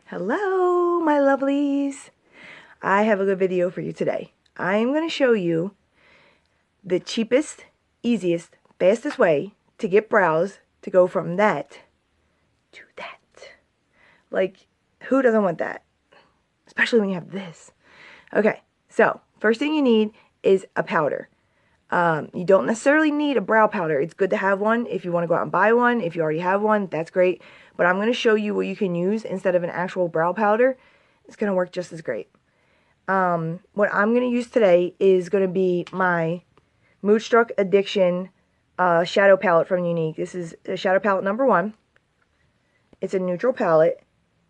Hello, my lovelies. I have a good video for you today. I am going to show you the cheapest, easiest, fastest way to get brows to go from that to that. Like, who doesn't want that? Especially when you have this. Okay, so first thing you need is a powder. You don't necessarily need a brow powder. It's good to have one if you want to go out and buy one. If you already have one, that's great. But I'm going to show you what you can use instead of an actual brow powder. It's going to work just as great. What I'm going to use today is going to be my Moodstruck Addiction shadow palette from Younique. This is shadow palette number 1. It's a neutral palette.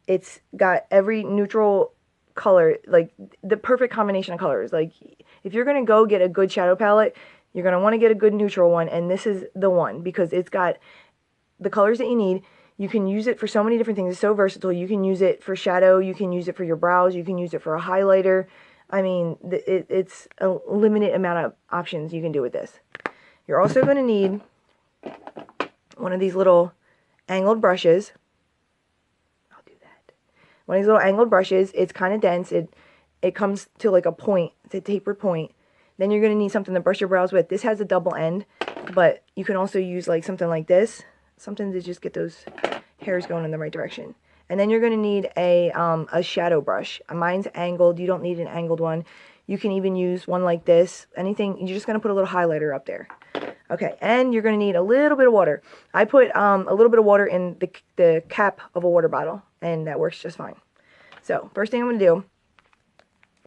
It's got every neutral color, like the perfect combination of colors. Like, if you're going to go get a good shadow palette, you're going to want to get a good neutral one, and this is the one because it's got the colors that you need. You can use it for so many different things. It's so versatile. You can use it for shadow. You can use it for your brows. You can use it for a highlighter. I mean, it's a limited amount of options you can do with this. You're also going to need one of these little angled brushes. I'll do that. One of these little angled brushes. It's kind of dense. It comes to like a point. It's a tapered point. Then you're going to need something to brush your brows with. This has a double end, but you can also use like something like this. Something to just get those hairs going in the right direction. And then you're going to need a shadow brush. Mine's angled. You don't need an angled one. You can even use one like this. Anything. You're just going to put a little highlighter up there. Okay, and you're going to need a little bit of water. I put a little bit of water in the cap of a water bottle, and that works just fine. So, first thing I'm going to do,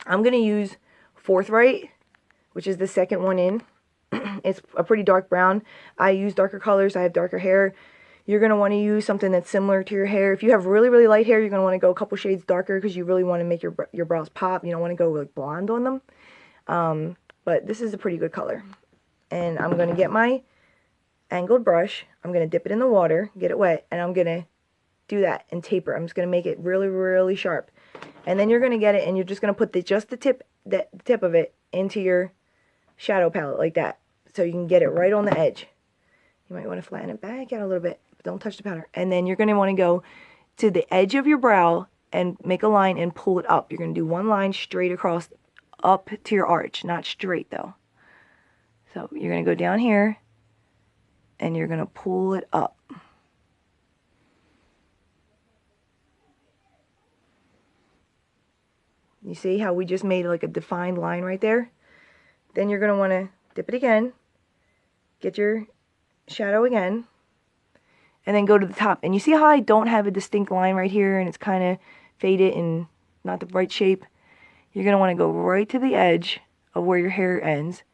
I'm going to use Forthright, which is the second one in. It's a pretty dark brown. I use darker colors. I have darker hair. You're going to want to use something that's similar to your hair. If you have really, really light hair, you're going to want to go a couple shades darker because you really want to make your brows pop. You don't want to go like blonde on them. But this is a pretty good color. And I'm going to get my angled brush. I'm going to dip it in the water, get it wet, and I'm going to do that and taper. I'm just going to make it really, really sharp. And then you're going to get it, and you're just going to put just the tip of it into your shadow palette like that, so you can get it right on the edge. You might want to flatten it back out a little bit, but don't touch the powder. And then you're going to want to go to the edge of your brow and make a line and pull it up. You're going to do one line straight across up to your arch, not straight though. So you're going to go down here and you're going to pull it up. You see how we just made like a defined line right there? Then you're going to want to dip it again, get your shadow again, and then go to the top. And you see how I don't have a distinct line right here and it's kind of faded and not the right shape? You're going to want to go right to the edge of where your hair ends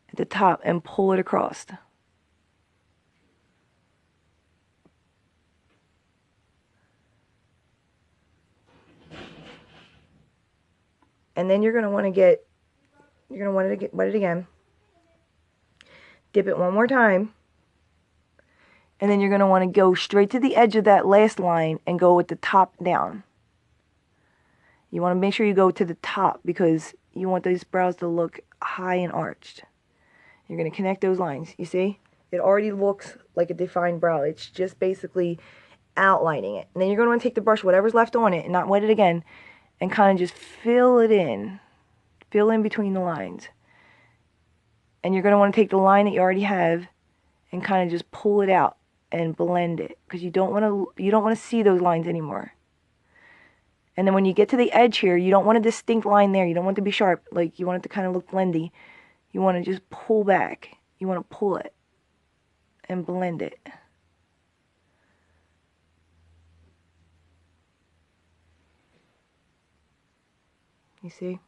at the top and pull it across. And then you're going to want to wet it again. Dip it one more time. And then you're going to want to go straight to the edge of that last line and go with the top down. You want to make sure you go to the top because you want these brows to look high and arched. You're going to connect those lines. You see? It already looks like a defined brow. It's just basically outlining it. And then you're going to want to take the brush, whatever's left on it, and not wet it again, and kind of just fill it in. Fill in between the lines. And you're going to want to take the line that you already have and kind of just pull it out and blend it, because you don't want to see those lines anymore. And then when you get to the edge here, you don't want a distinct line there. You don't want it to be sharp. Like, you want it to kind of look blendy. You want to just pull back. You want to pull it and blend it. You see?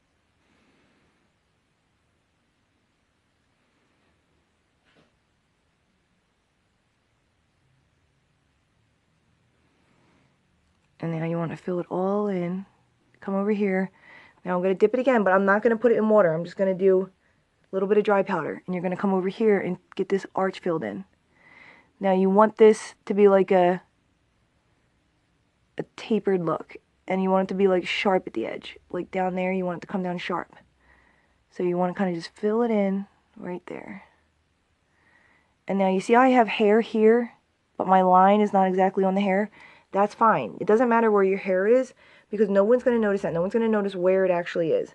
And now you want to fill it all in. Come over here. Now I'm going to dip it again, but I'm not going to put it in water. I'm just going to do a little bit of dry powder. And you're going to come over here and get this arch filled in. Now you want this to be like a tapered look. And you want it to be like sharp at the edge. Like down there, you want it to come down sharp. So you want to kind of just fill it in right there. And now you see how I have hair here, but my line is not exactly on the hair? That's fine. It doesn't matter where your hair is because no one's going to notice that. No one's going to notice where it actually is.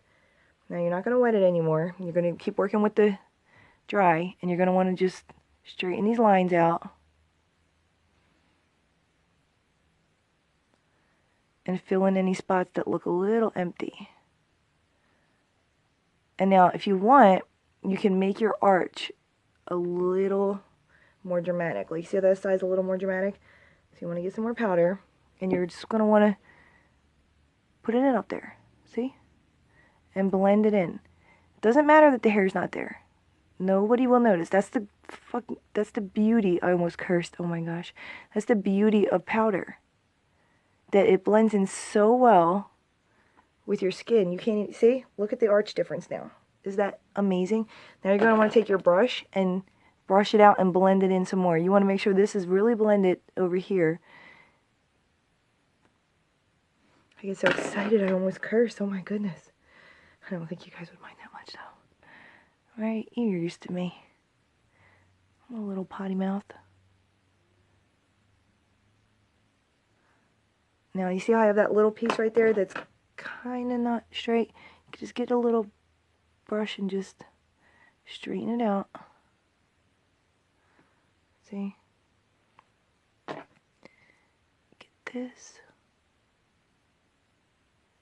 Now you're not going to wet it anymore. You're going to keep working with the dry, and you're going to want to just straighten these lines out and fill in any spots that look a little empty. And now if you want, you can make your arch a little more dramatic. Like, see how that side's a little more dramatic? So you want to get some more powder, and you're just going to want to put it in up there, see? And blend it in. It doesn't matter that the hair's not there. Nobody will notice. That's the beauty. I almost cursed. Oh my gosh. That's the beauty of powder. That it blends in so well with your skin. You can't even see? Look at the arch difference now. Is that amazing? Now you're going to want to take your brush and brush it out and blend it in some more. You want to make sure this is really blended over here. I get so excited I almost cursed. Oh my goodness. I don't think you guys would mind that much though. Alright, you're used to me. I'm a little potty mouth. Now you see how I have that little piece right there that's kind of not straight? You can just get a little brush and just straighten it out. See? Get this.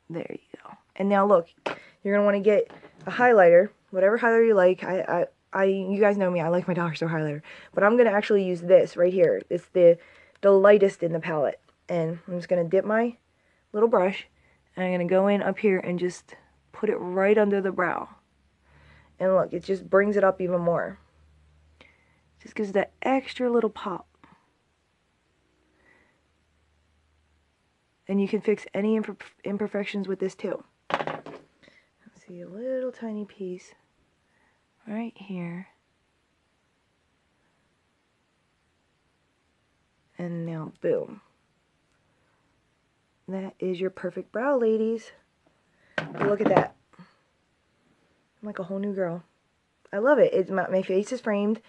There you go. And now look, you're going to want to get a highlighter, whatever highlighter you like. You guys know me, I like my Dollar Store highlighter. But I'm going to actually use this right here. It's the lightest in the palette. And I'm just going to dip my little brush, and I'm going to go in up here and just put it right under the brow. And look, it just brings it up even more. Just gives that extra little pop. And you can fix any imperfections with this too. Let's see, a little tiny piece right here. And now, boom. That is your perfect brow, ladies. Look at that. I'm like a whole new girl. I love it. My face is framed.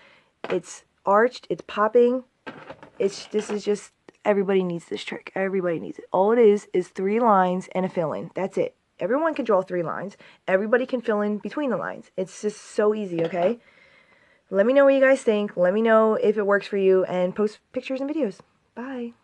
It's arched. It's popping. This is just, everybody needs this trick. Everybody needs it. All it is 3 lines and a fill-in. That's it. Everyone can draw 3 lines. Everybody can fill in between the lines. It's just so easy, okay? Let me know what you guys think. Let me know if it works for you, and post pictures and videos. Bye.